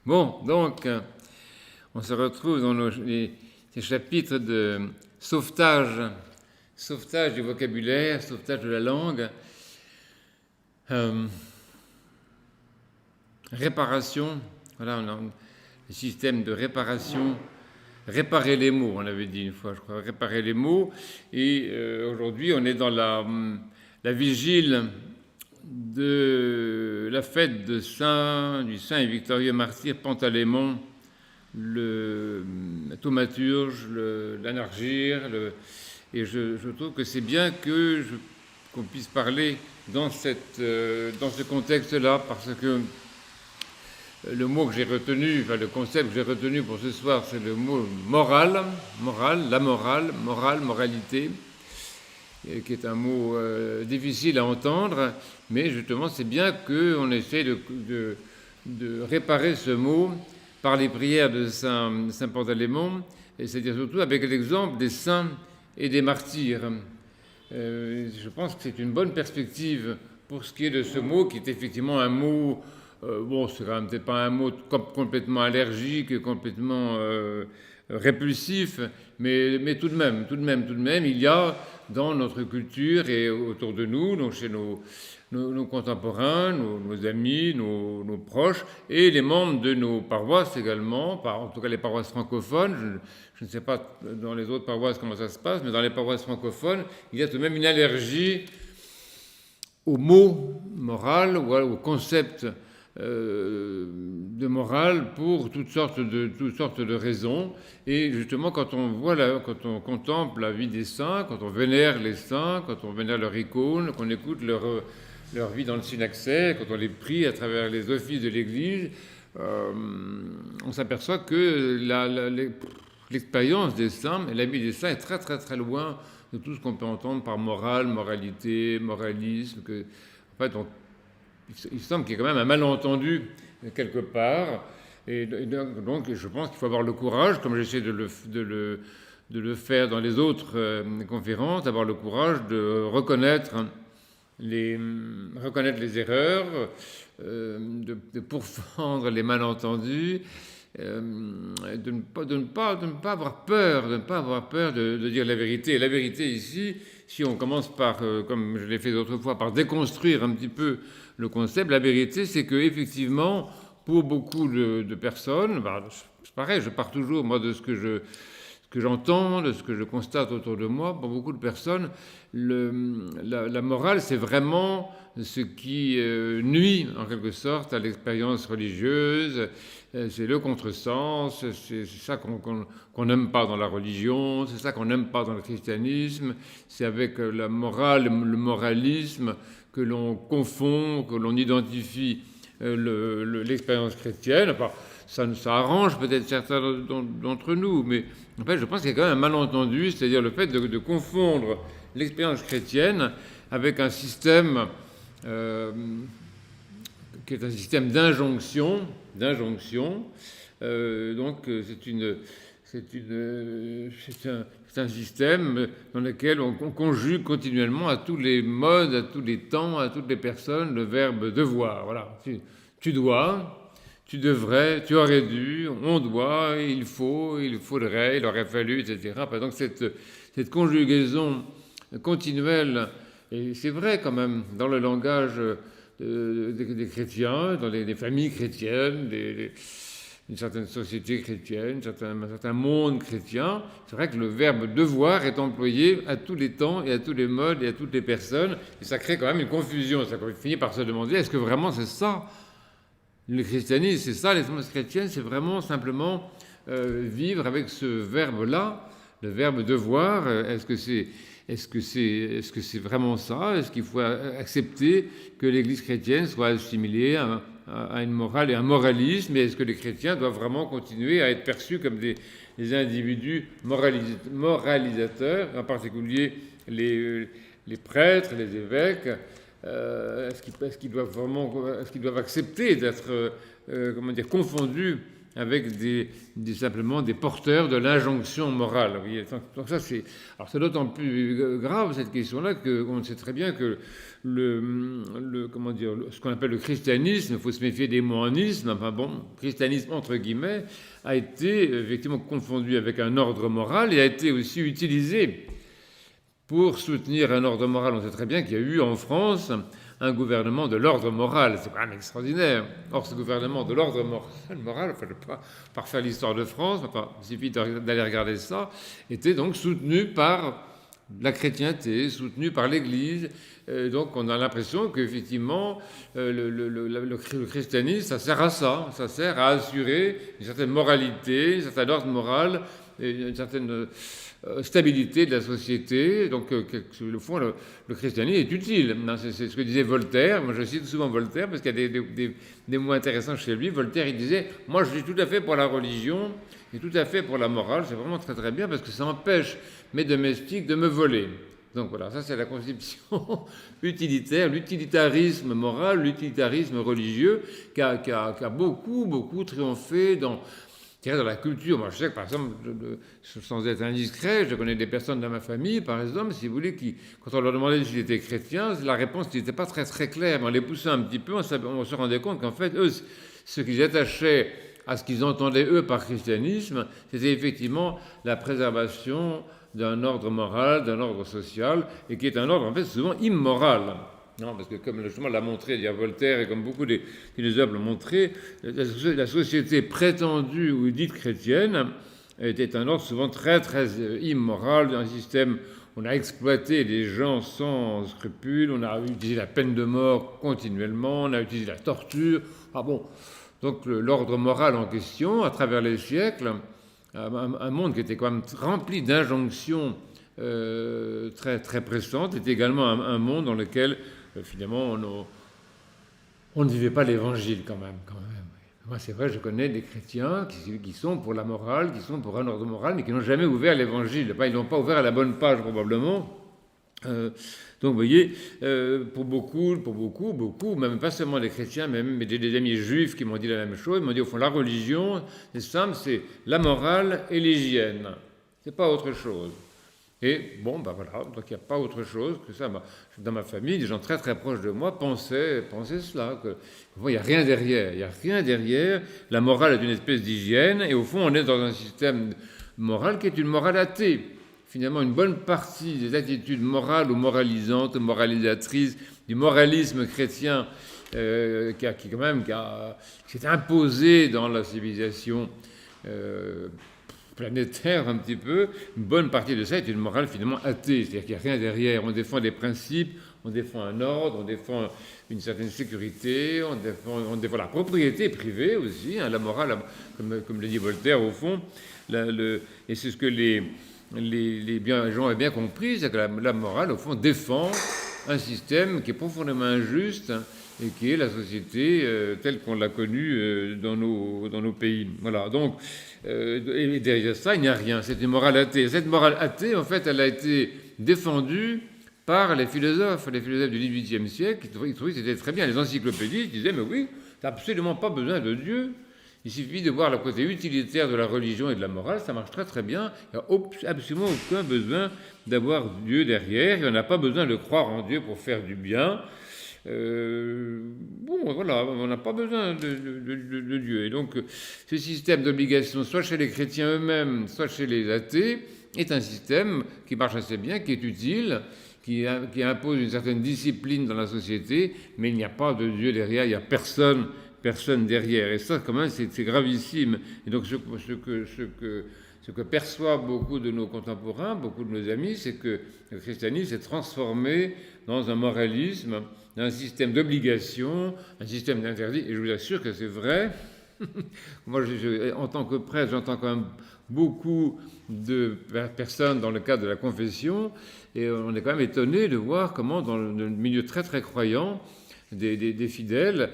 Bon, donc, on se retrouve dans ces chapitres de sauvetage, sauvetage du vocabulaire, sauvetage de la langue, réparation, voilà, on a le système de réparation, réparer les mots, on avait dit une fois, je crois, réparer les mots, et aujourd'hui on est dans la vigile de la fête du saint et victorieux martyr Pantalémon, le thaumaturge, l'anargyre, et je trouve que c'est bien qu'on puisse parler dans ce contexte-là, parce que le mot que j'ai retenu, enfin le concept que j'ai retenu pour ce soir, c'est le mot morale, moralité, qui est un mot difficile à entendre, mais justement c'est bien qu'on essaie de réparer ce mot par les prières de Saint Pantalémon, et c'est-à-dire surtout avec l'exemple des saints et des martyrs. Je pense que c'est une bonne perspective pour ce qui est de ce mot, qui est effectivement un mot, bon, c'est quand même peut-être pas un mot complètement allergique, complètement répulsif, mais tout de même, il y a dans notre culture et autour de nous, donc chez nos contemporains, nos amis, nos proches, et les membres de nos paroisses également, en tout cas les paroisses francophones. Je ne sais pas dans les autres paroisses comment ça se passe, mais dans les paroisses francophones, il y a tout de même une allergie au mot moral ou au concept de morale pour toutes sortes de raisons. Et justement, quand on contemple la vie des saints, quand on vénère les saints, quand on vénère leur icône, qu'on écoute leur vie dans le synaxaire, quand on les prie à travers les offices de l'Église, on s'aperçoit que l'expérience des saints et la vie des saints est très très très loin de tout ce qu'on peut entendre par morale, moralité, moralisme. En fait, il semble qu'il y ait quand même un malentendu quelque part. Et donc je pense qu'il faut avoir le courage, comme j'essaie de le faire dans les autres conférences, d'avoir le courage de reconnaître les erreurs, de pourfendre les malentendus, de ne pas avoir peur, de dire la vérité. Et la vérité ici, si on commence par, comme je l'ai fait d'autres fois, par déconstruire un petit peu le concept, la vérité, c'est que effectivement, pour beaucoup de personnes, c'est pareil, je pars toujours moi de ce que j'entends, de ce que je constate autour de moi. Pour beaucoup de personnes, la morale, c'est vraiment ce qui nuit, en quelque sorte, à l'expérience religieuse. C'est le contresens, c'est ça qu'on n'aime pas dans la religion, c'est ça qu'on n'aime pas dans le christianisme. C'est avec la morale, le moralisme, que l'on confond, que l'on identifie l'expérience chrétienne. Enfin, ça arrange peut-être certains d'entre nous, mais en fait, je pense qu'il y a quand même un malentendu, c'est-à-dire le fait de confondre l'expérience chrétienne avec un système qui est un système d'injonction. Donc, c'est un système dans lequel on conjugue continuellement à tous les modes, à tous les temps, à toutes les personnes le verbe devoir. Voilà, tu dois. Tu devrais, tu aurais dû, on doit, il faut, il faudrait, il aurait fallu, etc. Donc cette conjugaison continuelle, et c'est vrai quand même dans le langage des chrétiens, dans les familles chrétiennes, une certaine société chrétienne, un certain monde chrétien, c'est vrai que le verbe devoir est employé à tous les temps et à tous les modes et à toutes les personnes, et ça crée quand même une confusion. Ça finit par se demander, est-ce que vraiment c'est ça le christianisme, c'est ça, l'expérience chrétienne, c'est vraiment simplement vivre avec ce verbe-là, le verbe devoir. Est-ce que c'est vraiment ça? Est-ce qu'il faut accepter que l'Église chrétienne soit assimilée à une morale et un moralisme? Et est-ce que les chrétiens doivent vraiment continuer à être perçus comme des individus moralisateurs, en particulier les prêtres, les évêques? Est-ce qu'ils doivent accepter d'être confondus simplement des porteurs de l'injonction morale. Vous voyez. Donc ça, c'est d'autant plus grave cette question-là qu'on sait très bien que ce qu'on appelle le christianisme, il faut se méfier des mots en isme, enfin bon, christianisme entre guillemets, a été effectivement confondu avec un ordre moral et a été aussi utilisé pour soutenir un ordre moral. On sait très bien qu'il y a eu en France un gouvernement de l'ordre moral. C'est quand même extraordinaire. Or, ce gouvernement de l'ordre moral, enfin, je ne vais pas refaire l'histoire de France, enfin, il suffit d'aller regarder ça, était donc soutenu par la chrétienté, soutenu par l'Église. Donc, on a l'impression qu'effectivement, le christianisme, ça sert à ça. Ça sert à assurer une certaine moralité, un certain ordre moral, une certaine stabilité de la société. Donc, le fond, le christianisme est utile. C'est ce que disait Voltaire. Moi, je cite souvent Voltaire parce qu'il y a des mots intéressants chez lui. Voltaire, il disait « Moi, je suis tout à fait pour la religion et tout à fait pour la morale. C'est vraiment très, très bien parce que ça empêche mes domestiques de me voler. » Donc voilà, ça c'est la conception utilitaire, l'utilitarisme moral, l'utilitarisme religieux qui a beaucoup, beaucoup triomphé dans la culture. Moi je sais que par exemple, sans être indiscret, je connais des personnes dans ma famille, par exemple, si vous voulez, qui, quand on leur demandait s'ils étaient chrétiens, la réponse n'était pas très très claire. Mais on les poussait un petit peu, on se rendait compte qu'en fait, eux, ce qu'ils attachaient à ce qu'ils entendaient eux par christianisme, c'était effectivement la préservation d'un ordre moral, d'un ordre social, et qui est un ordre en fait souvent immoral. Non, parce que comme justement l'a montré Voltaire, et comme beaucoup des philosophes l'ont montré, la société prétendue ou dite chrétienne était un ordre souvent très très immoral, un système où on a exploité les gens sans scrupules, on a utilisé la peine de mort continuellement, on a utilisé la torture. Ah bon, donc l'ordre moral en question, à travers les siècles, un monde qui était quand même rempli d'injonctions très, très pressantes, était également un monde dans lequel, finalement, on ne vivait pas l'évangile quand même. Moi, c'est vrai, je connais des chrétiens qui sont pour la morale, qui sont pour un ordre moral, mais qui n'ont jamais ouvert l'évangile. Ils n'ont pas ouvert à la bonne page, probablement. Donc, vous voyez, pour beaucoup, même pas seulement les chrétiens, mais des amis juifs qui m'ont dit la même chose, ils m'ont dit, au fond, la religion, c'est simple, c'est la morale et l'hygiène. C'est pas autre chose. Et bon, ben voilà, donc il n'y a pas autre chose que ça. Dans ma famille, des gens très très proches de moi pensaient cela, que bon, il n'y a rien derrière, la morale est une espèce d'hygiène, et au fond, on est dans un système moral qui est une morale athée. Finalement, une bonne partie des attitudes morales ou moralisantes, moralisatrices, du moralisme chrétien qui s'est imposé dans la civilisation planétaire un petit peu, une bonne partie de ça est une morale finalement athée, c'est-à-dire qu'il n'y a rien derrière. On défend des principes, on défend un ordre, on défend une certaine sécurité, on défend la propriété privée aussi, hein, la morale, comme le dit Voltaire au fond, et c'est ce que les gens ont bien compris, c'est que la morale, au fond, défend un système qui est profondément injuste et qui est la société telle qu'on l'a connue dans nos pays. Voilà, donc, et derrière ça, il n'y a rien. C'est une morale athée. Cette morale athée, en fait, elle a été défendue par les philosophes du XVIIIe siècle, qui trouvaient que c'était très bien. Les encyclopédistes disaient, mais oui, tu n'as absolument pas besoin de Dieu. Il suffit de voir le côté utilitaire de la religion et de la morale, ça marche très très bien. Il n'y a absolument aucun besoin d'avoir Dieu derrière. On n'a pas besoin de croire en Dieu pour faire du bien. Bon, voilà, on n'a pas besoin de Dieu. Et donc, ce système d'obligation, soit chez les chrétiens eux-mêmes, soit chez les athées, est un système qui marche assez bien, qui est utile, qui impose une certaine discipline dans la société, mais il n'y a pas de Dieu derrière, il n'y a personne derrière. Et ça, quand même, c'est gravissime. Et donc, ce que perçoivent beaucoup de nos contemporains, beaucoup de nos amis, c'est que le christianisme s'est transformé dans un moralisme, un système d'obligation, un système d'interdit. Et je vous assure que c'est vrai. Moi, en tant que prêtre, j'entends quand même beaucoup de personnes dans le cadre de la confession, et on est quand même étonné de voir comment, dans le milieu très très croyant des fidèles,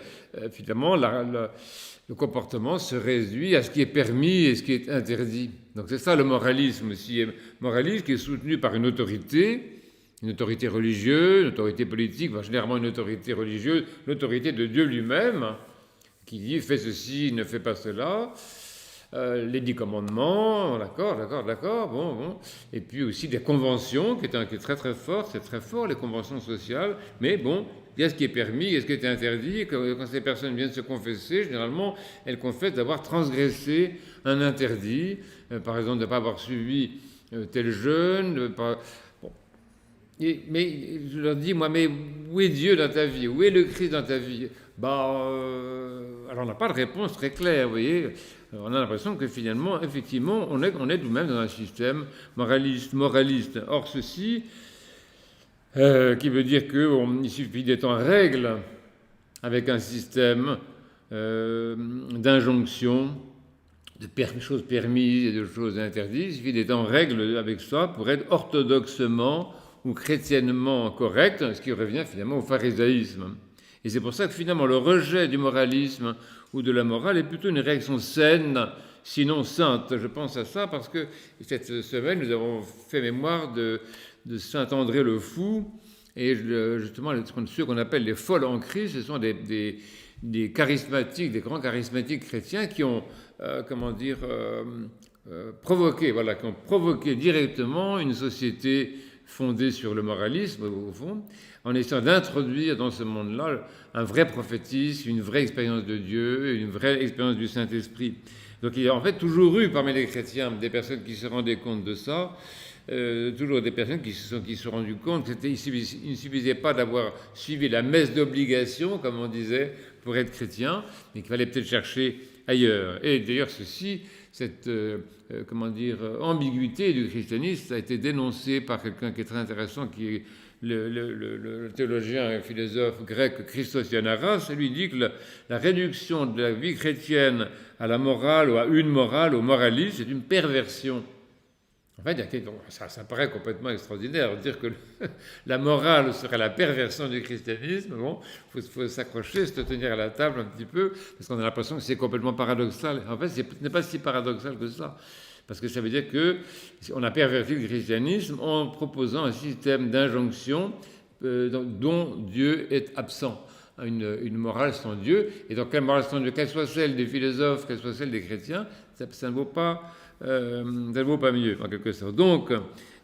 finalement, le comportement se réduit à ce qui est permis et ce qui est interdit. Donc c'est ça le moralisme aussi. Moralisme qui est soutenu par une autorité religieuse, une autorité politique, généralement une autorité religieuse, l'autorité de Dieu lui-même, qui dit « fais ceci, ne fais pas cela ». les 10 commandements, d'accord, bon. Et puis aussi des conventions, qui est très très fort, c'est très fort, les conventions sociales, mais bon, il y a ce qui est permis, il y a ce qui est interdit. Quand ces personnes viennent se confesser, généralement, elles confessent d'avoir transgressé un interdit, par exemple de ne pas avoir suivi tel jeûne, bon. Mais je leur dis, moi, mais où est Dieu dans ta vie? Où est le Christ dans ta vie? Alors on n'a pas de réponse très claire, vous voyez. On a l'impression que finalement, effectivement, on est tout-même dans un système moraliste. Or, ceci, qui veut dire qu'il suffit d'être en règle avec un système d'injonction, de choses permises et de choses interdites. Il suffit d'être en règle avec ça pour être orthodoxement ou chrétiennement correct, ce qui revient finalement au pharisaïsme. Et c'est pour ça que finalement le rejet du moralisme ou de la morale est plutôt une réaction saine, sinon sainte. Je pense à ça parce que cette semaine, nous avons fait mémoire de saint André le Fou, et justement ceux qu'on appelle les folles en Christ, ce sont des charismatiques, des grands charismatiques chrétiens qui ont, provoqué directement une société fondée sur le moralisme, au fond, en essayant d'introduire dans ce monde-là un vrai prophétisme, une vraie expérience de Dieu, une vraie expérience du Saint-Esprit. Donc il y a en fait toujours eu parmi les chrétiens des personnes qui se rendaient compte de ça, toujours des personnes qui se sont rendues compte qu'il ne suffisait pas d'avoir suivi la messe d'obligation, comme on disait, pour être chrétien, mais qu'il fallait peut-être chercher ailleurs. Et d'ailleurs, cette ambiguïté du christianisme a été dénoncée par quelqu'un qui est très intéressant, qui est le théologien et philosophe grec Christos Yannaras. Lui dit que la réduction de la vie chrétienne à la morale ou à une morale, au moralisme, c'est une perversion. En fait, ça paraît complètement extraordinaire de dire que la morale serait la perversion du christianisme. Bon, il faut s'accrocher, se tenir à la table un petit peu, parce qu'on a l'impression que c'est complètement paradoxal. En fait, ce n'est pas si paradoxal que ça, parce que ça veut dire qu'on a perverti le christianisme en proposant un système d'injonction dont Dieu est absent. Une morale sans Dieu. Et donc, la morale sans Dieu, qu'elle soit celle des philosophes, qu'elle soit celle des chrétiens, ça ne vaut pas mieux, en quelque sorte. Donc,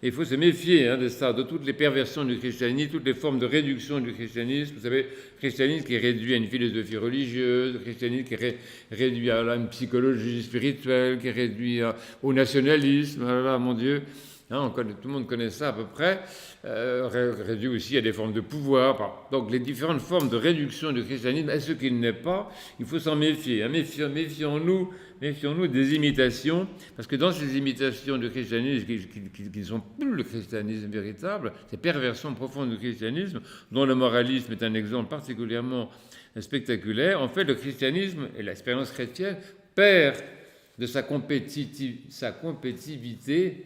il faut se méfier de ça, de toutes les perversions du christianisme, toutes les formes de réduction du christianisme. Vous savez, le christianisme qui est réduit à une philosophie religieuse, le christianisme qui est réduit à une psychologie spirituelle, qui est réduit au nationalisme. Voilà, mon Dieu. Tout le monde connaît ça à peu près, réduit aussi à des formes de pouvoir. Donc les différentes formes de réduction du christianisme à ce qu'il n'est pas, il faut s'en méfier. Méfions-nous des imitations, parce que dans ces imitations du christianisme, qui ne sont plus le christianisme véritable, ces perversions profondes du christianisme, dont le moralisme est un exemple particulièrement spectaculaire, en fait le christianisme et l'expérience chrétienne perd de sa compétitivité,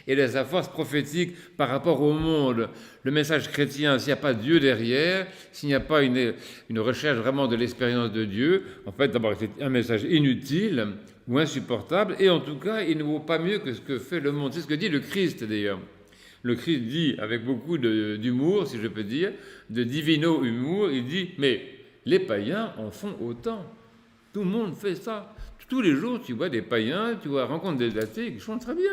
et de sa force prophétique par rapport au monde. Le message chrétien, s'il n'y a pas Dieu derrière, s'il n'y a pas une recherche vraiment de l'expérience de Dieu, en fait, d'abord, c'est un message inutile ou insupportable, et en tout cas, il ne vaut pas mieux que ce que fait le monde. C'est ce que dit le Christ, d'ailleurs. Le Christ dit, avec beaucoup d'humour, si je peux dire, de divino-humour, il dit, mais les païens en font autant. Tout le monde fait ça. Tous les jours, tu vois des païens, tu rencontres des athées qui chantent très bien.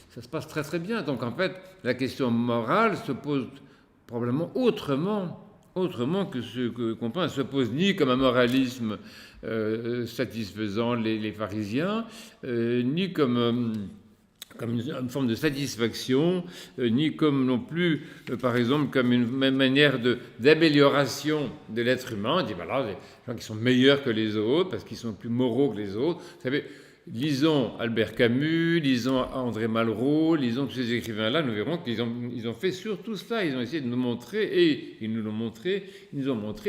Ça se passe très très bien. Donc en fait, la question morale se pose probablement autrement que ce qu'on pense. Elle se pose ni comme un moralisme satisfaisant les pharisiens, ni comme une forme de satisfaction, ni comme non plus, par exemple, comme une même manière d'amélioration de l'être humain. On dit, voilà, des gens qui sont meilleurs que les autres, parce qu'ils sont plus moraux que les autres. Vous savez, lisons Albert Camus, lisons André Malraux, lisons tous ces écrivains-là, nous verrons qu'ils ont fait surtout ça. Ils ont essayé de nous montrer, et ils nous ont montré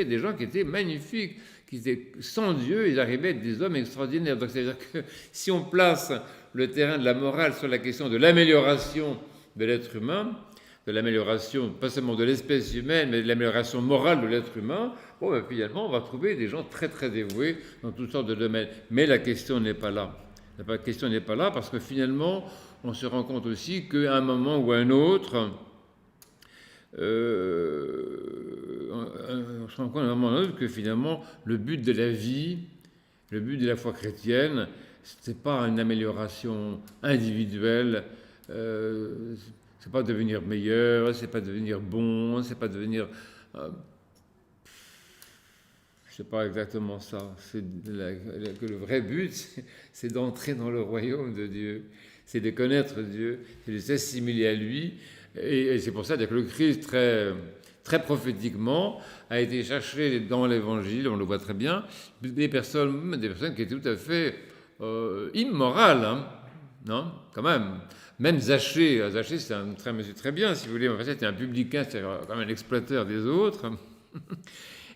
des gens qui étaient magnifiques, qui étaient sans Dieu, ils arrivaient à être des hommes extraordinaires. Donc c'est-à-dire que si on place le terrain de la morale sur la question de l'amélioration de l'être humain, de l'amélioration pas seulement de l'espèce humaine, mais de l'amélioration morale de l'être humain, finalement, on va trouver des gens très très dévoués dans toutes sortes de domaines. Mais la question n'est pas là. La question n'est pas là parce que finalement, on se rend compte aussi qu'à un moment ou à un autre, on se rend compte à un moment donné que finalement, le but de la vie, le but de la foi chrétienne, ce n'est pas une amélioration individuelle, c'est pas devenir meilleur, c'est pas devenir bon, c'est pas devenir... c'est pas exactement ça. Que le vrai but, c'est d'entrer dans le royaume de Dieu, c'est de connaître Dieu, c'est de s'assimiler à lui. Et c'est pour ça que le Christ, très, très prophétiquement, a été cherché dans l'Évangile, on le voit très bien, des personnes qui étaient tout à fait immorales, hein, non, quand même. Même Zachée, c'est un monsieur très bien, si vous voulez. En fait, c'était un publicain, c'était quand même un exploiteur des autres.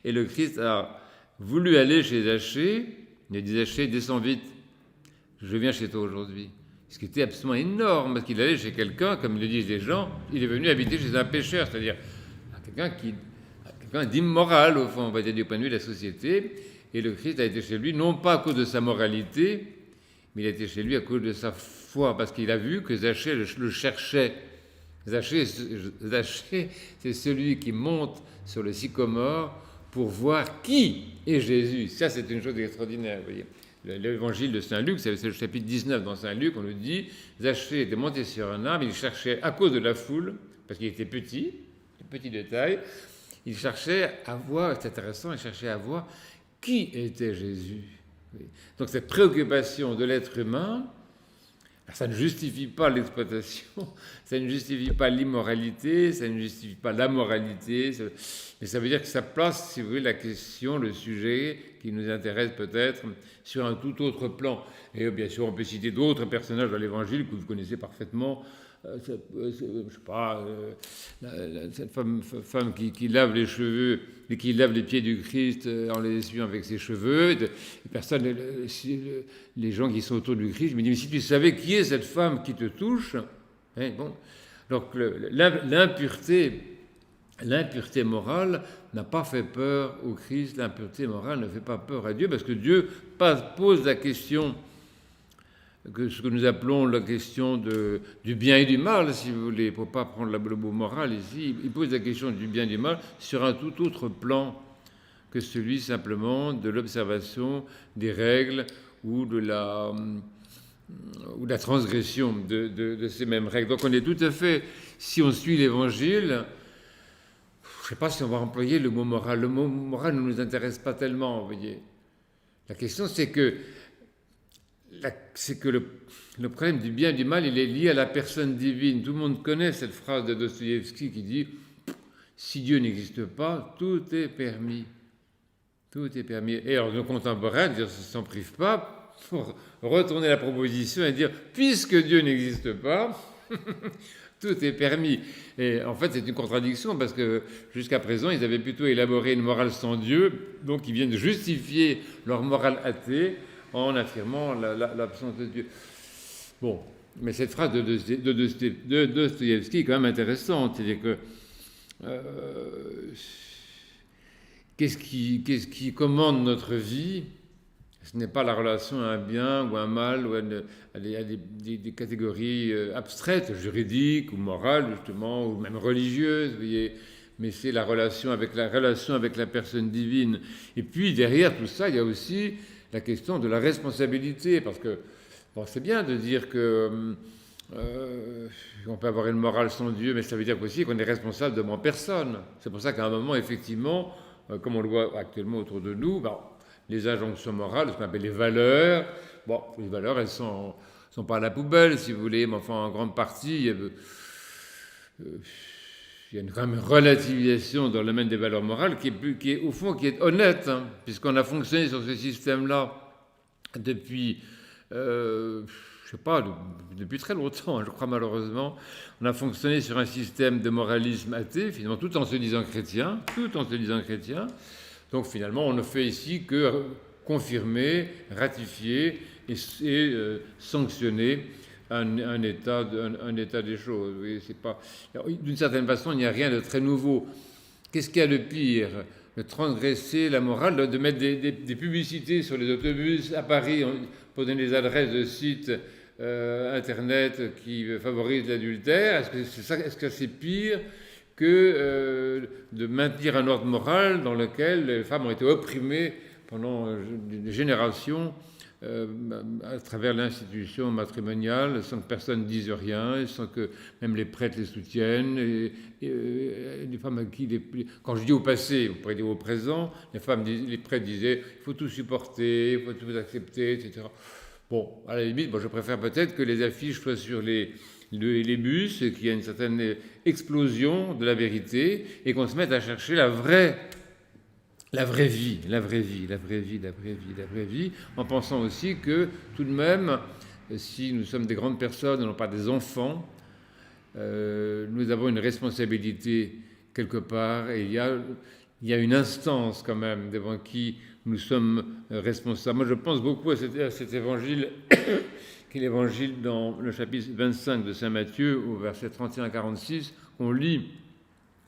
Et le Christ a voulu aller chez Zachée. Il a dit, Zachée, descends vite, je viens chez toi aujourd'hui. Ce qui était absolument énorme, parce qu'il allait chez quelqu'un, comme le disent les gens, il est venu habiter chez un pécheur, c'est-à-dire quelqu'un d'immoral, au fond, on va dire, du point de vue de la société. Et le Christ a été chez lui, non pas à cause de sa moralité, mais il a été chez lui à cause de sa foi, parce qu'il a vu que Zachée le cherchait. Zachée, c'est celui qui monte sur le sycomore pour voir qui est Jésus. Ça, c'est une chose extraordinaire, vous voyez. L'évangile de Saint Luc, c'est le chapitre 19 dans Saint Luc, on nous dit, Zachée était monté sur un arbre, il cherchait, à cause de la foule, parce qu'il était petit de taille, il cherchait à voir, c'est intéressant, il cherchait à voir qui était Jésus. Donc cette préoccupation de l'être humain, ça ne justifie pas l'exploitation, ça ne justifie pas l'immoralité, ça ne justifie pas la moralité, mais ça veut dire que ça place, si vous voulez, la question, le sujet qui nous intéresse peut-être sur un tout autre plan. Et bien sûr, on peut citer d'autres personnages dans l'Évangile que vous connaissez parfaitement. Je sais pas, cette femme qui lave les cheveux et qui lave les pieds du Christ en les essuyant avec ses cheveux. Les gens qui sont autour du Christ me disent, mais si tu savais qui est cette femme qui te touche, hein, bon. Donc l'impureté morale n'a pas fait peur au Christ, l'impureté morale ne fait pas peur à Dieu, parce que Dieu pose la question, ce que nous appelons la question du bien et du mal, si vous voulez, pour ne pas prendre le mot moral ici, il pose la question du bien et du mal sur un tout autre plan que celui simplement de l'observation des règles ou de la transgression de ces mêmes règles. Donc on est tout à fait, si on suit l'Évangile, je ne sais pas si on va employer le mot moral. Le mot moral ne nous intéresse pas tellement, vous voyez. La question, c'est que le problème du bien et du mal, il est lié à la personne divine. Tout le monde connaît cette phrase de Dostoïevski qui dit « Si Dieu n'existe pas, tout est permis ». Tout est permis. Et alors, nos contemporains ne s'en privent pas pour retourner la proposition et dire « Puisque Dieu n'existe pas, tout est permis ». Et en fait, c'est une contradiction parce que jusqu'à présent, ils avaient plutôt élaboré une morale sans Dieu, donc ils viennent justifier leur morale athée en affirmant l'absence de Dieu. Bon, mais cette phrase de Dostoïevski est quand même intéressante. C'est-à-dire que qu'est-ce qui commande notre vie? Ce n'est pas la relation à un bien ou un mal ou à des catégories abstraites, juridiques ou morales justement, ou même religieuses, vous voyez. Mais c'est la relation avec la personne divine. Et puis derrière tout ça, il y a aussi la question de la responsabilité, parce que bon, c'est bien de dire que on peut avoir une morale sans Dieu, mais ça veut dire aussi qu'on est responsable devant personne. C'est pour ça qu'à un moment, effectivement, comme on le voit actuellement autour de nous, les injonctions morales, ce qu'on appelle les valeurs, les valeurs, elles sont pas à la poubelle, si vous voulez, mais enfin, en grande partie, il y a quand même une relativisation dans le domaine des valeurs morales qui est au fond, qui est honnête, hein, puisqu'on a fonctionné sur ce système-là depuis, depuis très longtemps, je crois malheureusement. On a fonctionné sur un système de moralisme athée, finalement, tout en se disant chrétien. Donc finalement, on ne fait ici que confirmer, ratifier et sanctionner un état des choses. Oui, c'est pas... D'une certaine façon, il n'y a rien de très nouveau. Qu'est-ce qu'il y a de pire? De transgresser la morale, de mettre des publicités sur les autobus à Paris pour donner des adresses de sites Internet qui favorisent l'adultère. Est-ce que c'est pire que de maintenir un ordre moral dans lequel les femmes ont été opprimées pendant des générations à travers l'institution matrimoniale, sans que personne ne dise rien, sans que même les prêtres les soutiennent. Et les femmes à qui, quand je dis au passé, on pourrait dire au présent, les prêtres disaient il faut tout supporter, il faut tout accepter, etc. Bon, à la limite, je préfère peut-être que les affiches soient sur les bus, qu'il y ait une certaine explosion de la vérité et qu'on se mette à chercher la vraie vie, en pensant aussi que tout de même, si nous sommes des grandes personnes et non pas des enfants, nous avons une responsabilité quelque part et il y a une instance quand même devant qui nous sommes responsables. Moi je pense beaucoup à cet évangile qui est l'évangile dans le chapitre 25 de Saint Matthieu au verset 31 à 46 qu'on lit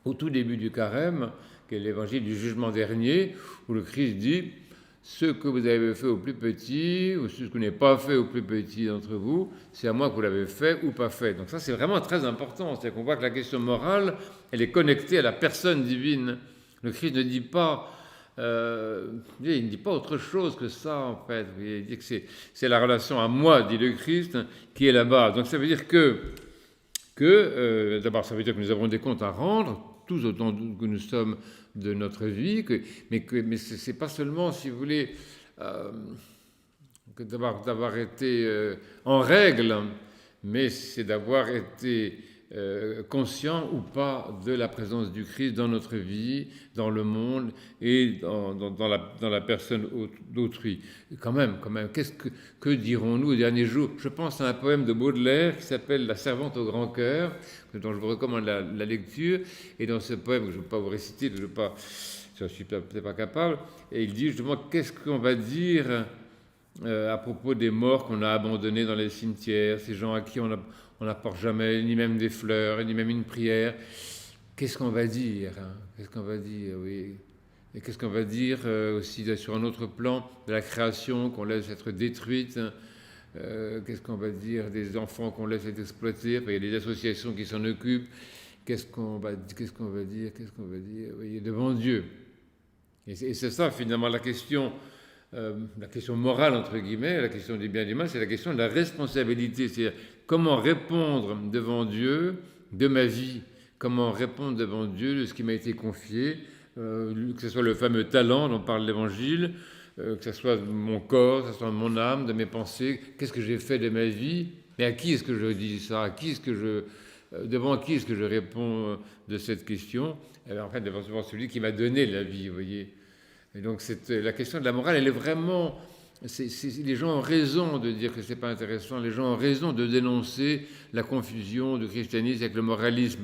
au tout début du carême, qui est l'évangile du jugement dernier, où le Christ dit « Ce que vous avez fait au plus petit, ou ce que vous n'avez pas fait au plus petit d'entre vous, c'est à moi que vous l'avez fait ou pas fait. » Donc ça, c'est vraiment très important. C'est-à-dire qu'on voit que la question morale, elle est connectée à la personne divine. Le Christ ne dit pas... il ne dit pas autre chose que ça, en fait. Il dit que c'est la relation à moi, dit le Christ, qui est là-bas. Donc ça veut dire que d'abord, ça veut dire que nous avons des comptes à rendre, tous autant que nous sommes de notre vie, mais ce n'est pas seulement, si vous voulez, que d'avoir été en règle, mais c'est d'avoir été conscient ou pas de la présence du Christ dans notre vie, dans le monde et dans la personne d'autrui. Quand même, que dirons-nous aux derniers jours? Je pense à un poème de Baudelaire qui s'appelle « La servante au grand cœur », dont je vous recommande la lecture. Et dans ce poème, je ne vais pas vous réciter, je ne suis peut-être pas capable, et il dit justement qu'est-ce qu'on va dire à propos des morts qu'on a abandonnés dans les cimetières, ces gens à qui on n'apporte jamais ni même des fleurs, ni même une prière. Qu'est-ce qu'on va dire, hein? Qu'est-ce qu'on va dire, oui. Et qu'est-ce qu'on va dire aussi sur un autre plan de la création qu'on laisse être détruite, hein? Qu'est-ce qu'on va dire des enfants qu'on laisse être exploités? Enfin, il y a des associations qui s'en occupent. Qu'est-ce qu'on va dire, oui, devant Dieu. Et c'est ça finalement la question morale entre guillemets, la question du bien et du mal, c'est la question de la responsabilité. C'est-à-dire comment répondre devant Dieu de ma vie, comment répondre devant Dieu de ce qui m'a été confié, que ce soit le fameux talent dont parle l'Évangile, que ce soit mon corps, que ce soit mon âme, de mes pensées, qu'est-ce que j'ai fait de ma vie, mais à qui est-ce que je dis ça, devant qui est-ce que je réponds de cette question? En fait, devant celui qui m'a donné la vie, vous voyez. Et donc la question de la morale, elle est vraiment... les gens ont raison de dire que c'est pas intéressant, les gens ont raison de dénoncer la confusion du christianisme avec le moralisme,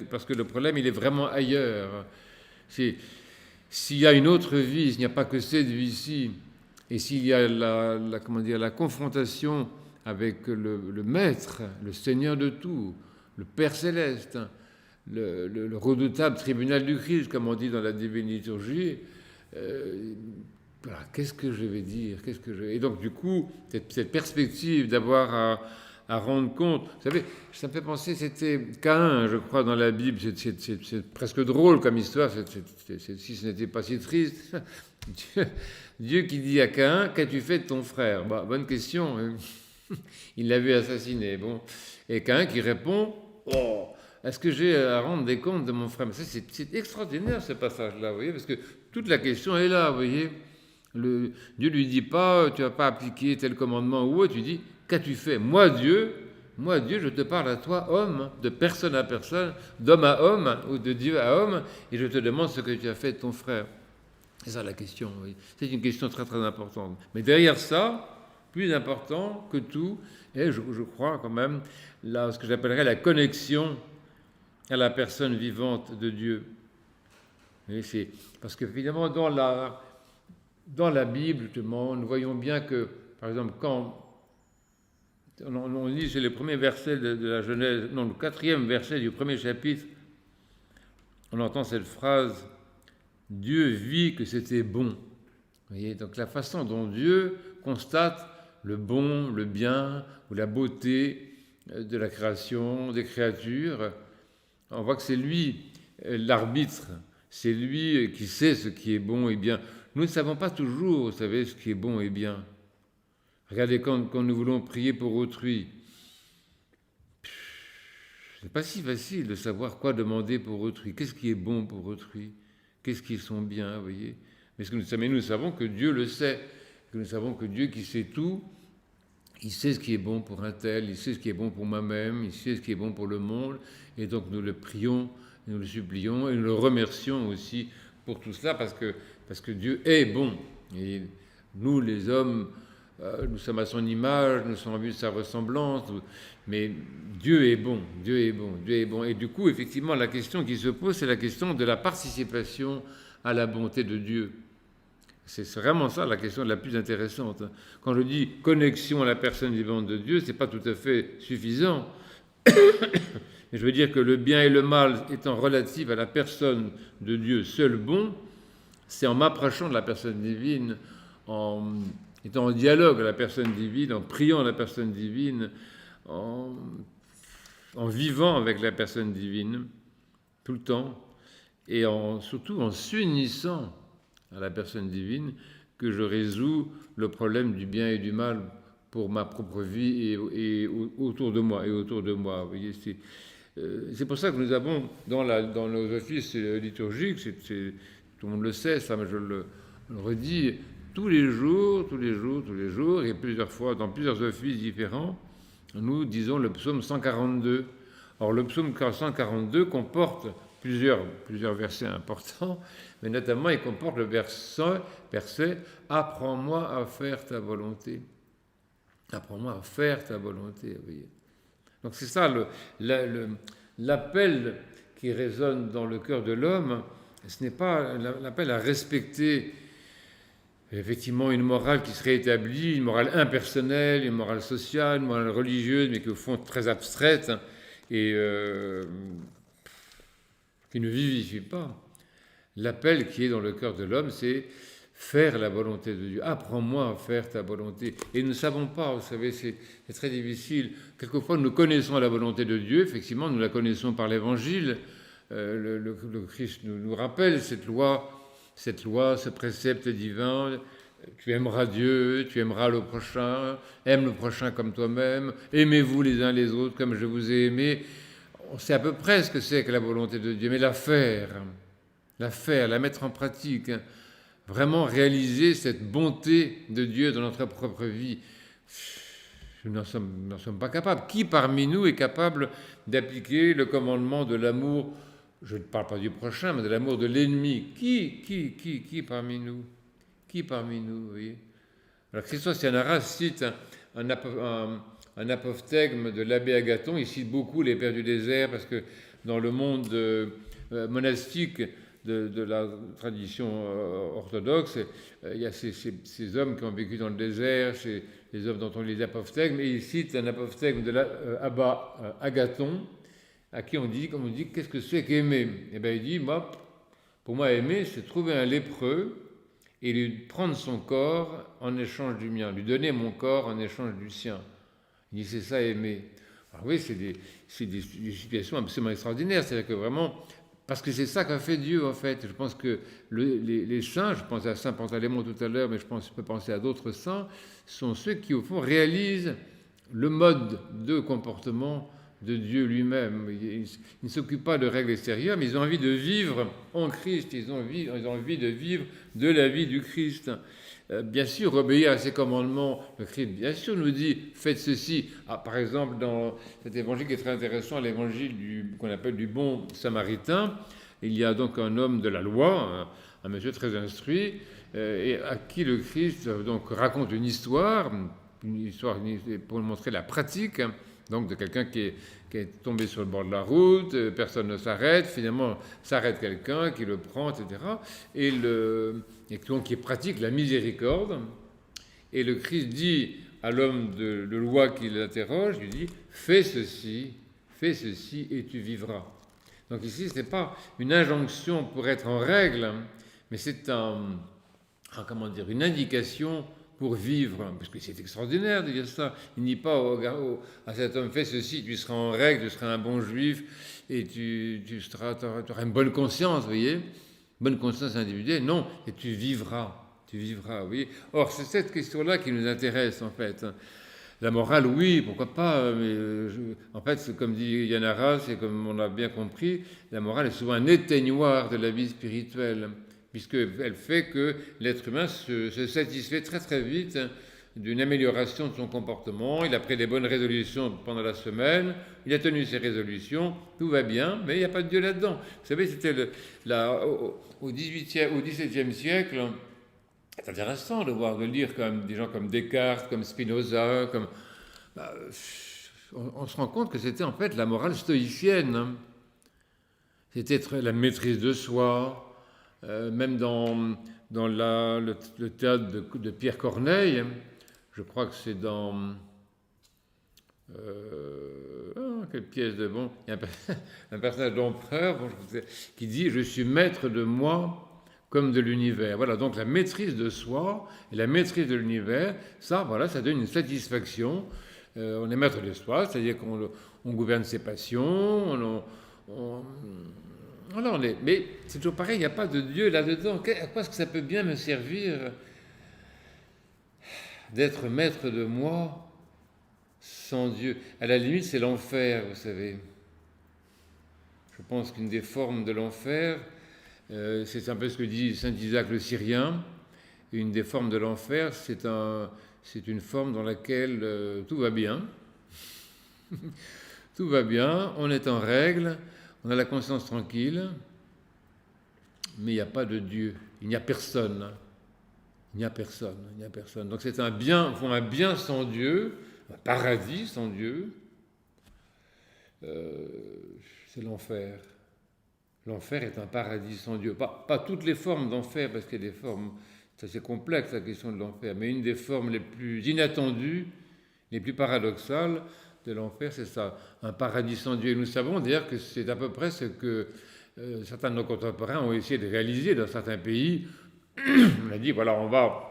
parce que le problème, il est vraiment ailleurs. S'il y a une autre vie, s'il n'y a pas que cette vie-ci, et s'il y a la confrontation avec le Maître, le Seigneur de tout, le Père Céleste, le redoutable tribunal du Christ, comme on dit dans la Divine Liturgie, voilà, qu'est-ce que je vais dire, Et donc du coup, cette perspective d'avoir à rendre compte, vous savez, ça me fait penser, c'était Caïn, je crois, dans la Bible, c'est presque drôle comme histoire, si ce n'était pas si triste. Dieu qui dit à Caïn, qu'as-tu fait de ton frère? Bonne question, hein. Il l'avait assassiné, bon. Et Caïn qui répond, oh, est-ce que j'ai à rendre des comptes de mon frère? Mais ça, c'est extraordinaire ce passage-là, vous voyez, parce que toute la question est là, vous voyez. Dieu lui dit pas, tu vas pas appliquer tel commandement ou autre, tu dis, qu'as-tu fait? Moi Dieu, je te parle à toi, homme, de personne à personne, d'homme à homme, ou de Dieu à homme, et je te demande ce que tu as fait de ton frère. C'est ça la question, oui. C'est une question très très importante. Mais derrière ça, plus important que tout, et je crois quand même, ce que j'appellerais la connexion à la personne vivante de Dieu. Et parce que finalement, dans la Bible, justement, nous voyons bien que, par exemple, quand on lit, c'est le premier verset de la Genèse, non, le 4e verset du premier chapitre, on entend cette phrase « Dieu vit que c'était bon ». Vous voyez, donc la façon dont Dieu constate le bon, le bien ou la beauté de la création, des créatures, on voit que c'est lui l'arbitre, c'est lui qui sait ce qui est bon et bien. Nous ne savons pas toujours, vous savez, ce qui est bon et bien. Regardez, quand nous voulons prier pour autrui, c'est pas si facile de savoir quoi demander pour autrui. Qu'est-ce qui est bon pour autrui? Qu'est-ce qui sont bien, vous voyez? Mais nous savons que Dieu le sait, que nous savons que Dieu qui sait tout, il sait ce qui est bon pour un tel, il sait ce qui est bon pour moi-même, il sait ce qui est bon pour le monde, et donc nous le prions, nous le supplions, et nous le remercions aussi pour tout cela, parce que Dieu est bon. Et nous, les hommes, nous sommes à son image, nous sommes en vue de sa ressemblance, mais Dieu est bon, Dieu est bon, Dieu est bon. Et du coup, effectivement, la question qui se pose, c'est la question de la participation à la bonté de Dieu. C'est vraiment ça la question la plus intéressante. Quand je dis connexion à la personne vivante de Dieu, ce n'est pas tout à fait suffisant. Mais je veux dire que le bien et le mal étant relatifs à la personne de Dieu seul bon, c'est en m'approchant de la personne divine, en étant en dialogue à la personne divine, en priant à la personne divine, en vivant avec la personne divine tout le temps, et surtout en s'unissant à la personne divine, que je résous le problème du bien et du mal pour ma propre vie et autour de moi. Vous voyez, c'est pour ça que nous avons dans nos offices liturgiques, tout le monde le sait, ça, mais je le redis, tous les jours, et plusieurs fois, dans plusieurs offices différents, nous disons le psaume 142. Or, le psaume 142 comporte plusieurs versets importants, mais notamment il comporte le verset « Apprends-moi à faire ta volonté ». Apprends-moi à faire ta volonté, vous voyez. Donc c'est ça l'appel qui résonne dans le cœur de l'homme. Ce n'est pas l'appel à respecter effectivement une morale qui serait établie, une morale impersonnelle, une morale sociale, une morale religieuse, mais qui au fond très abstraite et qui ne vivifie pas. L'appel qui est dans le cœur de l'homme, c'est faire la volonté de Dieu. Apprends-moi à faire ta volonté. Et nous ne savons pas, vous savez, c'est très difficile. Quelquefois, nous connaissons la volonté de Dieu, effectivement, nous la connaissons par l'Évangile. Le Christ nous rappelle cette loi, ce précepte divin. Tu aimeras Dieu, tu aimeras le prochain, aime le prochain comme toi-même, aimez-vous les uns les autres comme je vous ai aimé. On sait à peu près ce que c'est que la volonté de Dieu, mais la faire, la mettre en pratique, vraiment réaliser cette bonté de Dieu dans notre propre vie. Nous n'en sommes pas capables. Qui parmi nous est capable d'appliquer le commandement de l'amour, je ne parle pas du prochain, mais de l'amour de l'ennemi? Qui parmi nous? Qui parmi nous, vous voyez? Alors Christos Yannaras cite un apophthegme de l'abbé Agathon. Il cite beaucoup les pères du désert parce que dans le monde monastique de la tradition orthodoxe, il y a ces hommes qui ont vécu dans le désert, les hommes dont on lit les apophthegmes, et il cite un apophthegme de l'Abba Agathon, à qui on dit, comme on dit, qu'est-ce que c'est qu'aimer? Et bien il dit, moi, pour moi aimer, c'est trouver un lépreux et lui prendre son corps en échange du mien, lui donner mon corps en échange du sien. Il dit, c'est ça aimer. Alors oui, c'est des situations absolument extraordinaires, c'est-à-dire que vraiment, parce que c'est ça qu'a fait Dieu en fait. Je pense que les saints, je pense à Saint Pantalémon tout à l'heure, mais je peux penser à d'autres saints, sont ceux qui au fond réalisent le mode de comportement de Dieu lui-même. Ils ne s'occupent pas de règles extérieures, mais ils ont envie de vivre en Christ, ils ont envie de vivre de la vie du Christ. Bien sûr, obéir à ses commandements, le Christ, bien sûr, nous dit, faites ceci. Par exemple, dans cet évangile qui est très intéressant, l'évangile qu'on appelle du bon samaritain, il y a donc un homme de la loi, un monsieur très instruit, et à qui le Christ donc raconte une histoire pour montrer la pratique, donc de quelqu'un qui est tombé sur le bord de la route, personne ne s'arrête, finalement s'arrête quelqu'un qui le prend, etc. Et donc qui pratique la miséricorde. Et le Christ dit à l'homme de loi qui l'interroge, il lui dit « fais ceci et tu vivras ». Donc ici, ce n'est pas une injonction pour être en règle, mais c'est une indication pour vivre, parce que c'est extraordinaire de dire ça. Il ne dit pas à cet homme, fais ceci, tu seras en règle, tu seras un bon juif, et tu auras une bonne conscience, vous voyez, bonne conscience individuelle. Non, et tu vivras, vous voyez. Or, c'est cette question-là qui nous intéresse, en fait. La morale, oui, pourquoi pas, mais en fait, c'est comme dit Yann Arras, et comme on a bien compris, la morale est souvent un éteignoir de la vie spirituelle, puisqu'elle fait que l'être humain se satisfait très très vite d'une amélioration de son comportement. Il a pris des bonnes résolutions pendant la semaine, il a tenu ses résolutions, tout va bien, mais il n'y a pas de Dieu là-dedans. Vous savez, c'était au XVIIe siècle. C'est intéressant de lire comme des gens comme Descartes, comme Spinoza, on se rend compte que c'était en fait la morale stoïcienne. Hein. C'était la maîtrise de soi, même dans le théâtre de Pierre Corneille, je crois que c'est dans... quelle pièce de bon... Il y a un personnage d'empereur qui dit « Je suis maître de moi ». Comme de l'univers. Voilà, donc la maîtrise de soi et la maîtrise de l'univers, ça donne une satisfaction. On est maître de soi, c'est-à-dire qu'on gouverne ses passions, mais c'est toujours pareil, il n'y a pas de Dieu là-dedans. À quoi est-ce que ça peut bien me servir d'être maître de moi sans Dieu? À la limite, c'est l'enfer, vous savez. Je pense qu'une des formes de l'enfer, c'est un peu ce que dit saint Isaac le Syrien. Une des formes de l'enfer, c'est une forme dans laquelle tout va bien. Tout va bien, on est en règle, on a la conscience tranquille, mais il n'y a pas de Dieu, il n'y a personne. Il n'y a personne. Donc c'est un bien sans Dieu, un paradis sans Dieu, c'est l'enfer. L'enfer est un paradis sans Dieu. Pas toutes les formes d'enfer, parce qu'il y a des formes, c'est assez complexe la question de l'enfer, mais une des formes les plus inattendues, les plus paradoxales de l'enfer, c'est ça, un paradis sans Dieu. Et nous savons d'ailleurs que c'est à peu près ce que certains de nos contemporains ont essayé de réaliser dans certains pays. On a dit, voilà, on va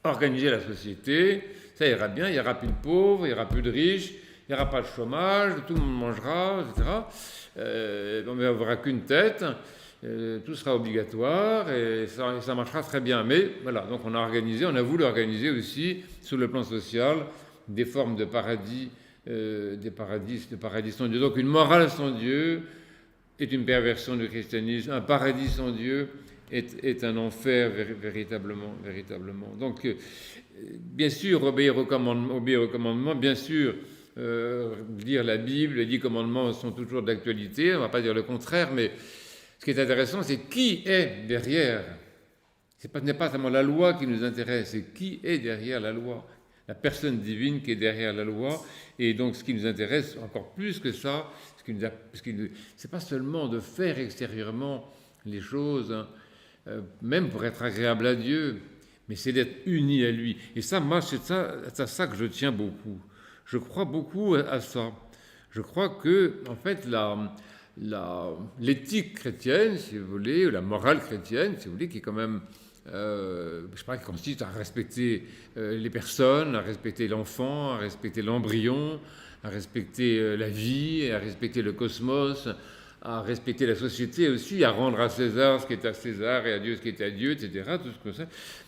organiser la société, ça ira bien, il n'y aura plus de pauvres, il n'y aura plus de riches, il n'y aura pas de chômage, tout le monde mangera, etc. On n'aura qu'une tête, tout sera obligatoire et ça marchera très bien. Mais voilà, donc on a voulu organiser aussi, sur le plan social, des formes de paradis, de paradis sans Dieu. Donc une morale sans Dieu est une perversion du christianisme, un paradis sans Dieu est un enfer véritablement. Donc, bien sûr, obéir au commandement, bien sûr, lire la Bible, les 10 commandements sont toujours d'actualité, on ne va pas dire le contraire, mais ce qui est intéressant, c'est qui est derrière. Ce n'est pas seulement la loi qui nous intéresse, c'est qui est derrière la loi, la personne divine qui est derrière la loi. Et donc ce qui nous intéresse encore plus que ça, c'est pas seulement de faire extérieurement les choses, hein, même pour être agréable à Dieu, mais c'est d'être uni à lui. Et ça, moi, c'est à ça que je tiens beaucoup. Je crois beaucoup à ça. Je crois que, en fait, l'éthique chrétienne, si vous voulez, ou la morale chrétienne, si vous voulez, qui est quand même, je crois, qui consiste à respecter les personnes, à respecter l'enfant, à respecter l'embryon, à respecter la vie, à respecter le cosmos, à respecter la société aussi, à rendre à César ce qui est à César et à Dieu ce qui est à Dieu, etc.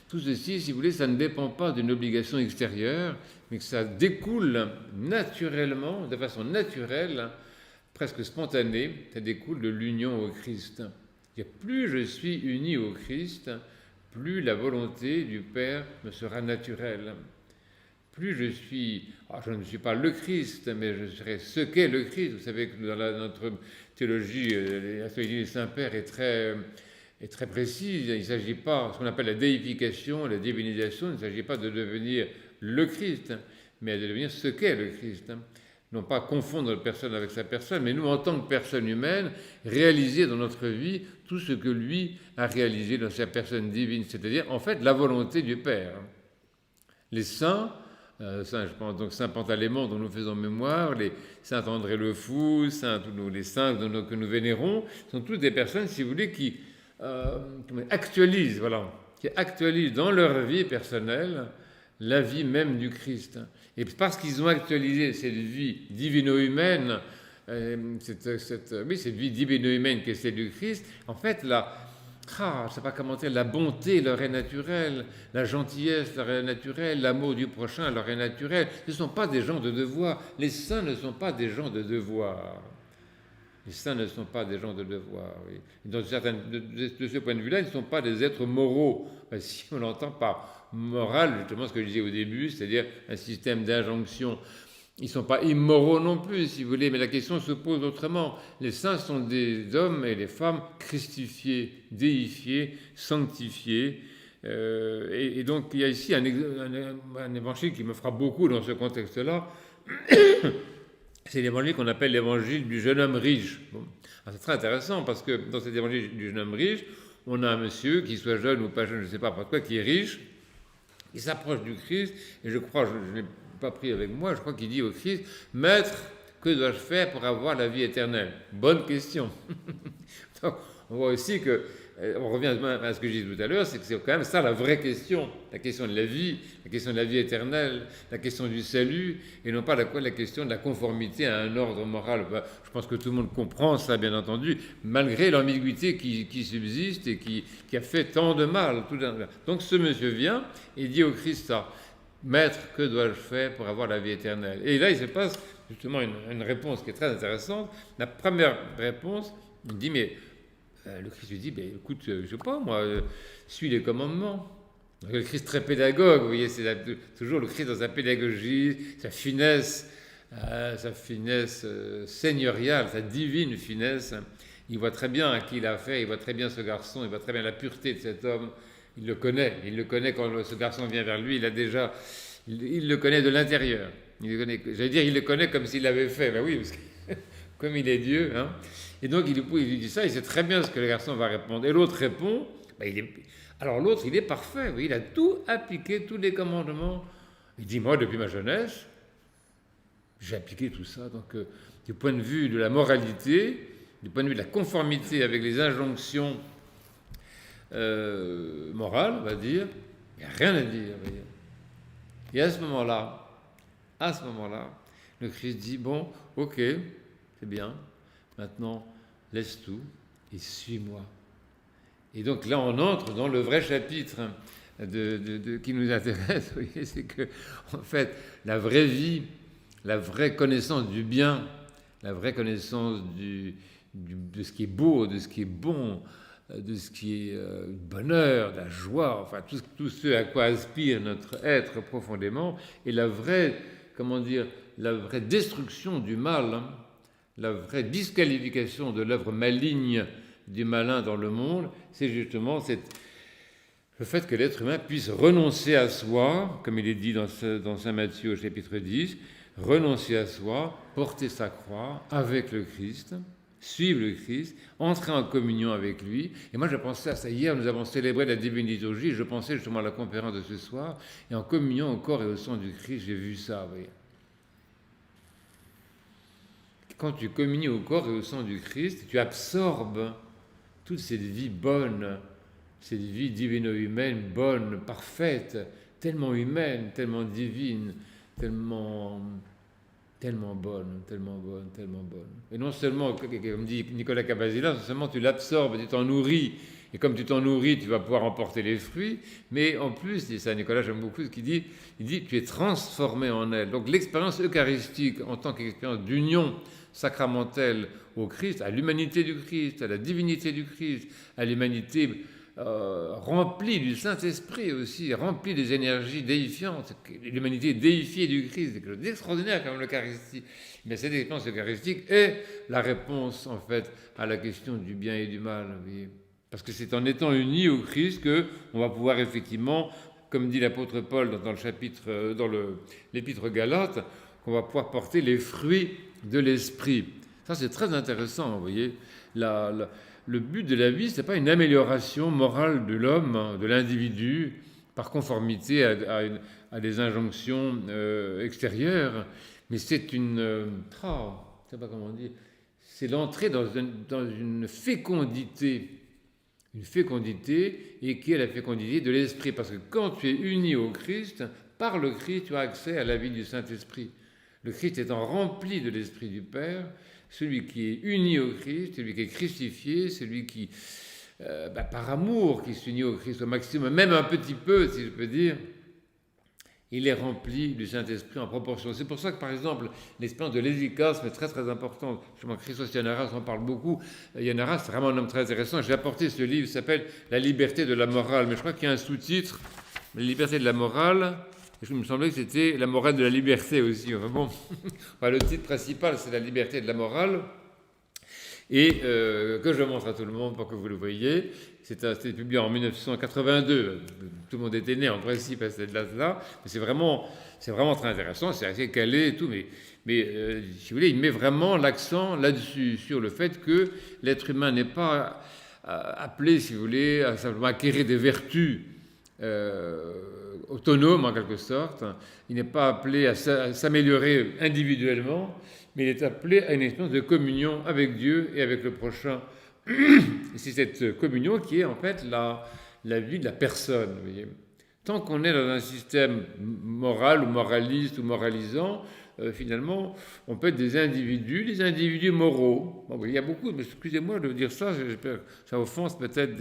Tout ceci, si vous voulez, ça ne dépend pas d'une obligation extérieure, mais que ça découle naturellement, de façon naturelle, presque spontanée, ça découle de l'union au Christ. Et plus je suis uni au Christ, plus la volonté du Père me sera naturelle. Plus je suis, je ne suis pas le Christ, mais je serai ce qu'est le Christ. Vous savez que dans notre théologie, la théologie des Saints-Pères est très précise. Il ne s'agit pas, ce qu'on appelle la déification, la divinisation, il ne s'agit pas de devenir le Christ, mais de devenir ce qu'est le Christ. Non pas confondre notre personne avec sa personne, mais nous, en tant que personne humaine, réaliser dans notre vie tout ce que lui a réalisé dans sa personne divine, c'est-à-dire, en fait, la volonté du Père. Les saints, je pense donc Saint Pantalémon dont nous faisons mémoire, les Saint André le Fou, les saints que nous vénérons, sont toutes des personnes, si vous voulez, qui actualisent dans leur vie personnelle la vie même du Christ. Et parce qu'ils ont actualisé cette vie divino-humaine cette vie divine et humaine qui est celle du Christ, en fait, je ne sais pas comment dire, la bonté leur est naturelle, la gentillesse leur est naturelle, l'amour du prochain leur est naturel. Ce ne sont pas des gens de devoir. Les saints ne sont pas des gens de devoir. Les saints ne sont pas des gens de devoir. Oui. De ce point de vue-là, ils ne sont pas des êtres moraux. Si on l'entend par moral, justement ce que je disais au début, c'est-à-dire un système d'injonction. Ils ne sont pas immoraux non plus, si vous voulez, mais la question se pose autrement. Les saints sont des hommes et des femmes christifiés, déifiés, sanctifiés. Et donc il y a ici un évangile qui me frappe beaucoup dans ce contexte-là. C'est l'évangile qu'on appelle l'évangile du jeune homme riche. Bon. C'est très intéressant parce que dans cet évangile du jeune homme riche, on a un monsieur, qui soit jeune ou pas jeune, je ne sais pas pourquoi, qui est riche, il s'approche du Christ, et je crois, je n'ai pas pris avec moi, je crois qu'il dit au Christ, « Maître, que dois-je faire pour avoir la vie éternelle ?» Bonne question. Donc, on voit aussi que, on revient à ce que je disais tout à l'heure, c'est que c'est quand même ça la vraie question, la question de la vie éternelle, la question du salut, et non pas la question de la conformité à un ordre moral. Je pense que tout le monde comprend ça, bien entendu, malgré l'ambiguïté qui subsiste et qui a fait tant de mal. Donc ce monsieur vient et dit au Christ ça, « Maître, que dois-je faire pour avoir la vie éternelle ?» Et là, il se passe justement une réponse qui est très intéressante. La première réponse, il dit, mais... le Christ lui dit, écoute, je ne sais pas, moi, suis les commandements. Donc, le Christ très pédagogue, vous voyez, c'est toujours le Christ dans sa pédagogie, sa finesse seigneuriale, sa divine finesse. Il voit très bien à qui il a fait, il voit très bien ce garçon, il voit très bien la pureté de cet homme. Il le connaît quand ce garçon vient vers lui, il le connaît de l'intérieur. Il le connaît comme s'il l'avait fait. Ben oui, parce que comme il est Dieu, hein. Et donc il lui dit ça, il sait très bien ce que le garçon va répondre. Et l'autre répond, alors l'autre il est parfait, oui, il a tout appliqué, tous les commandements. Il dit, moi depuis ma jeunesse, j'ai appliqué tout ça. Donc du point de vue de la moralité, du point de vue de la conformité avec les injonctions morales, on va dire, il n'y a rien à dire. Et à ce moment-là, le Christ dit, bon, ok, c'est bien, maintenant, laisse tout et suis-moi. Et donc là, on entre dans le vrai chapitre qui nous intéresse. Vous voyez, c'est que, en fait, la vraie vie, la vraie connaissance du bien, la vraie connaissance de ce qui est beau, de ce qui est bon, de ce qui est bonheur, de la joie, enfin tout ce à quoi aspire notre être profondément, et la vraie destruction du mal, hein, la vraie disqualification de l'œuvre maligne du malin dans le monde, c'est justement le fait que l'être humain puisse renoncer à soi, comme il est dit dans Saint Matthieu au chapitre 10, renoncer à soi, porter sa croix avec le Christ, suivre le Christ, entrer en communion avec lui. Et moi, je pensais à ça. Hier, nous avons célébré la divine liturgie, je pensais justement à la conférence de ce soir, et en communion au corps et au sang du Christ, j'ai vu ça, vous voyez. Quand tu communies au corps et au sang du Christ, tu absorbes toute cette vie bonne, cette vie divino-humaine bonne, parfaite, tellement humaine, tellement divine, tellement bonne. Et non seulement, comme dit Nicolas Cabazilla, non seulement tu l'absorbes, tu t'en nourris, et comme tu t'en nourris, tu vas pouvoir emporter les fruits, mais en plus, dit ça Nicolas, j'aime beaucoup ce qu'il dit, il dit tu es transformé en elle. Donc l'expérience eucharistique en tant qu'expérience d'union sacramentelle au Christ, à l'humanité du Christ, à la divinité du Christ, à l'humanité remplie du Saint-Esprit aussi, remplie des énergies déifiantes, l'humanité déifiée du Christ, c'est quelque chose d'extraordinaire comme l'Eucharistie. Mais cette expérience eucharistique est la réponse en fait à la question du bien et du mal. Oui. Parce que c'est en étant unis au Christ qu'on va pouvoir effectivement, comme dit l'apôtre Paul dans l'épître Galates, qu'on va pouvoir porter les fruits de l'esprit. Ça, c'est très intéressant, vous voyez. Le but de la vie, ce n'est pas une amélioration morale de l'homme, de l'individu, par conformité à des injonctions extérieures, mais c'est je ne sais pas comment dire, c'est l'entrée dans une fécondité, et qui est la fécondité de l'esprit. Parce que quand tu es uni au Christ, par le Christ, tu as accès à la vie du Saint-Esprit. Le Christ étant rempli de l'Esprit du Père, celui qui est uni au Christ, celui qui est crucifié, celui qui, par amour, qui s'unit au Christ au maximum, même un petit peu, si je peux dire, il est rempli du Saint-Esprit en proportion. C'est pour ça que, par exemple, l'expérience de l'hésychasme est très très importante. Justement, Christos Yannaras en parle beaucoup. Yannaras, c'est vraiment un homme très intéressant. J'ai apporté ce livre, il s'appelle La liberté de la morale, mais je crois qu'il y a un sous-titre, La liberté de la morale. Et il me semblait que c'était La morale de la liberté aussi. Enfin, bon, enfin, le titre principal, c'est La liberté de la morale. Et que je montre à tout le monde pour que vous le voyez. C'était publié en 1982. Tout le monde était né en principe à cette date-là. Mais c'est vraiment très intéressant. C'est assez calé et tout. Mais si vous voulez, il met vraiment l'accent là-dessus, sur le fait que l'être humain n'est pas appelé, si vous voulez, à simplement acquérir des vertus autonomes en quelque sorte. Il n'est pas appelé à s'améliorer individuellement, mais il est appelé à une expérience de communion avec Dieu et avec le prochain. C'est cette communion qui est en fait la vie de la personne. Vous voyez. Tant qu'on est dans un système moral ou moraliste ou moralisant, finalement, on peut être des individus moraux. Bon, il y a beaucoup, mais excusez-moi de dire ça, j'espère que ça offense peut-être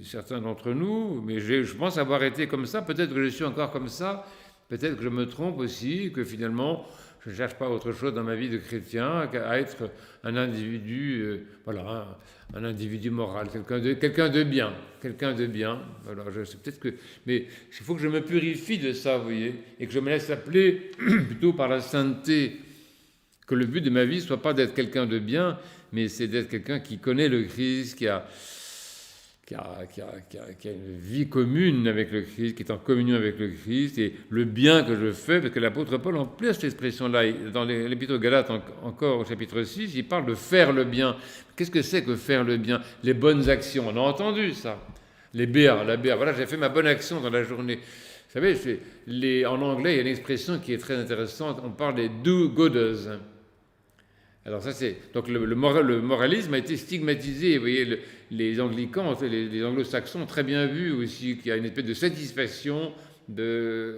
certains d'entre nous, mais je pense avoir été comme ça, peut-être que je suis encore comme ça, peut-être que je me trompe aussi, que finalement, je ne cherche pas autre chose dans ma vie de chrétien qu'à être un individu, un individu moral, quelqu'un de bien. Voilà, peut-être que, mais il faut que je me purifie de ça, vous voyez, et que je me laisse appeler plutôt par la sainteté. Que le but de ma vie soit pas d'être quelqu'un de bien, mais c'est d'être quelqu'un qui connaît le Christ, qui a une vie commune avec le Christ, qui est en communion avec le Christ, et le bien que je fais, parce que l'apôtre Paul emploie cette expression-là, dans l'Épître aux Galates, encore au chapitre 6, il parle de faire le bien. Qu'est-ce que c'est que faire le bien? Les bonnes actions, on a entendu ça. La BR, voilà, j'ai fait ma bonne action dans la journée. Vous savez, en anglais, il y a une expression qui est très intéressante, on parle des do-gooders. Alors ça c'est donc le moralisme a été stigmatisé. Vous voyez, les anglicans, les anglo-saxons ont très bien vu aussi qu'il y a une espèce de satisfaction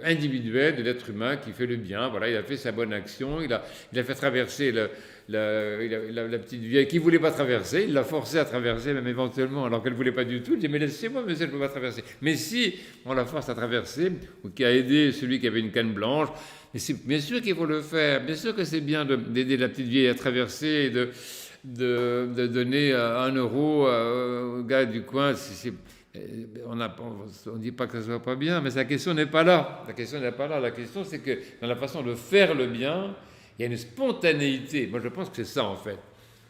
individuelle de l'être humain qui fait le bien. Voilà, il a fait sa bonne action, il a fait traverser la petite vieille qui voulait pas traverser, il l'a forcée à traverser même éventuellement alors qu'elle voulait pas du tout. Il dit mais laissez-moi, monsieur, je ne peux pas traverser. Mais si on la force à traverser, ou qui a aidé celui qui avait une canne blanche. Mais c'est bien sûr qu'il faut le faire, bien sûr que c'est bien d'aider la petite vieille à traverser et de donner 1 euro au gars du coin. On ne dit pas que ça ne soit pas bien, mais la question n'est pas là. La question c'est que dans la façon de faire le bien, il y a une spontanéité. Moi je pense que c'est ça en fait.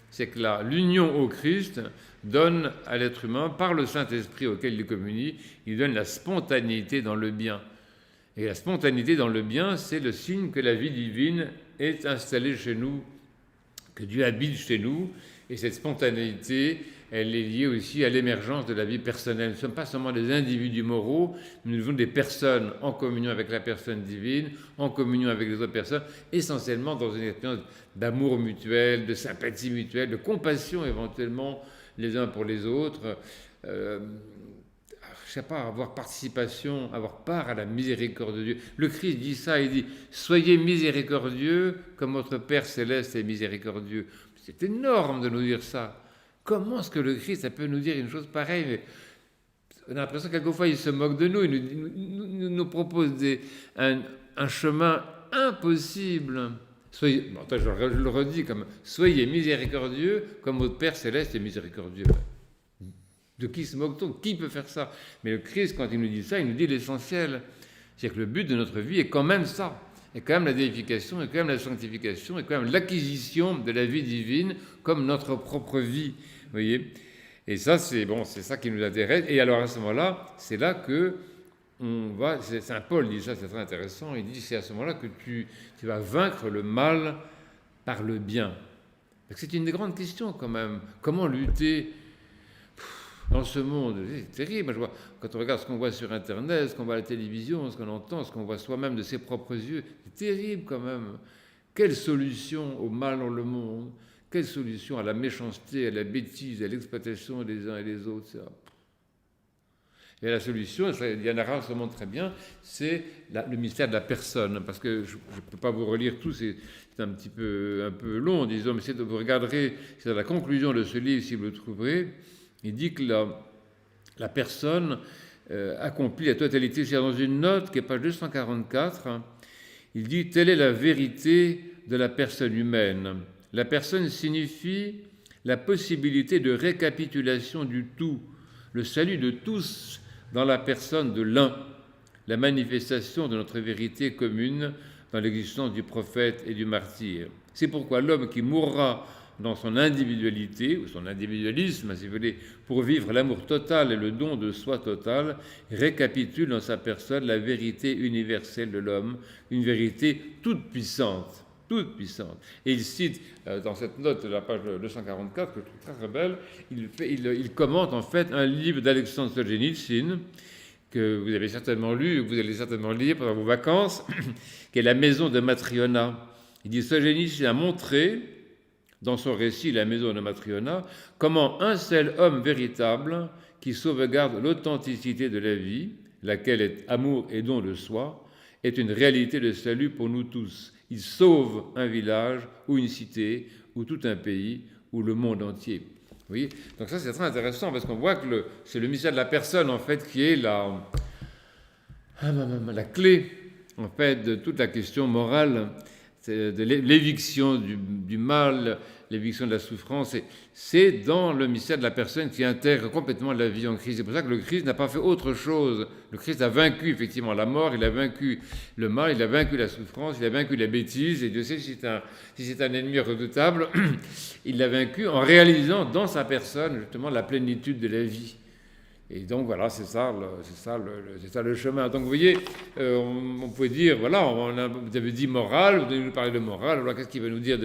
C'est que l'union au Christ donne à l'être humain, par le Saint-Esprit auquel il communie, il donne la spontanéité dans le bien. Et la spontanéité dans le bien, c'est le signe que la vie divine est installée chez nous, que Dieu habite chez nous. Et cette spontanéité, elle est liée aussi à l'émergence de la vie personnelle. Nous ne sommes pas seulement des individus moraux, nous sommes des personnes en communion avec la personne divine, en communion avec les autres personnes, essentiellement dans une expérience d'amour mutuel, de sympathie mutuelle, de compassion éventuellement les uns pour les autres. Je ne sais pas, avoir participation, avoir part à la miséricorde de Dieu. Le Christ dit ça, il dit « Soyez miséricordieux comme votre Père Céleste est miséricordieux ». C'est énorme de nous dire ça. Comment est-ce que le Christ peut nous dire une chose pareille? On a l'impression que quelquefois il se moque de nous, il nous propose un chemin impossible. Je le redis comme « Soyez miséricordieux comme votre Père Céleste est miséricordieux ». De qui se moque-t-on? Qui peut faire ça? Mais le Christ, quand il nous dit ça, il nous dit l'essentiel. C'est-à-dire que le but de notre vie est quand même ça. Et quand même la déification, et quand même la sanctification, et quand même l'acquisition de la vie divine comme notre propre vie. Vous voyez? Et ça, c'est ça qui nous intéresse. Et alors à ce moment-là, c'est là que Saint Paul dit ça, c'est très intéressant. Il dit c'est à ce moment-là que tu vas vaincre le mal par le bien. C'est une des grandes questions quand même. Comment lutter dans ce monde? C'est terrible. Quand on regarde ce qu'on voit sur Internet, ce qu'on voit à la télévision, ce qu'on entend, ce qu'on voit soi-même de ses propres yeux, c'est terrible quand même. Quelle solution au mal dans le monde? Quelle solution à la méchanceté, à la bêtise, à l'exploitation des uns et des autres? Et la solution, Diana Rao se montre très bien, c'est le mystère de la personne. Parce que je ne peux pas vous relire tout, c'est un peu long, disons, mais vous regarderez, c'est à la conclusion de ce livre, si vous le trouverez, il dit que la personne accomplit la totalité. C'est dans une note qui est page 244, hein, il dit « Telle est la vérité de la personne humaine. La personne signifie la possibilité de récapitulation du tout, le salut de tous dans la personne de l'un, la manifestation de notre vérité commune dans l'existence du prophète et du martyr. C'est pourquoi l'homme qui mourra dans son individualité, ou son individualisme, si vous voulez, pour vivre l'amour total et le don de soi total, récapitule dans sa personne la vérité universelle de l'homme, une vérité toute puissante. Toute puissante. Et il cite, dans cette note de la page 244, que je trouve très, très belle, il commente en fait un livre d'Alexandre Solzhenitsyn, que vous avez certainement lu, que vous allez certainement lire pendant vos vacances, qui est La maison de Matriona. Il dit, Solzhenitsyn a montré, dans son récit La maison de Matriona, comment un seul homme véritable, qui sauvegarde l'authenticité de la vie, laquelle est amour et don de soi, est une réalité de salut pour nous tous. Il sauve un village ou une cité ou tout un pays ou le monde entier. Vous voyez ? Donc ça, c'est très intéressant parce qu'on voit que c'est le mystère de la personne, en fait, qui est la clé, en fait, de toute la question morale, de l'éviction du mal, l'éviction de la souffrance. C'est dans le mystère de la personne qui intègre complètement la vie en Christ. C'est pour ça que le Christ n'a pas fait autre chose. Le Christ a vaincu effectivement la mort, il a vaincu le mal, il a vaincu la souffrance, il a vaincu la bêtise. Et Dieu sait si c'est un ennemi redoutable, il l'a vaincu en réalisant dans sa personne justement la plénitude de la vie. Et donc voilà, c'est ça le chemin. Donc vous voyez, on peut dire, voilà, vous avez dit morale, vous avez nous parler de morale, alors qu'est-ce qu'il va nous dire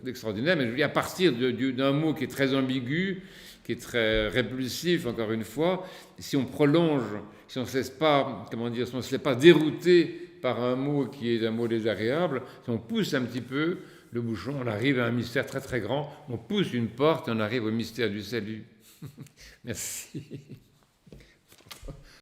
d'extraordinaire? Mais je dis, à partir d'un mot qui est très ambigu, qui est très répulsif, encore une fois, si on prolonge, si on ne se laisse pas, si on ne se laisse pas dérouter par un mot qui est un mot désagréable, si on pousse un petit peu le bouchon, on arrive à un mystère très très grand, on pousse une porte et on arrive au mystère du salut. Merci.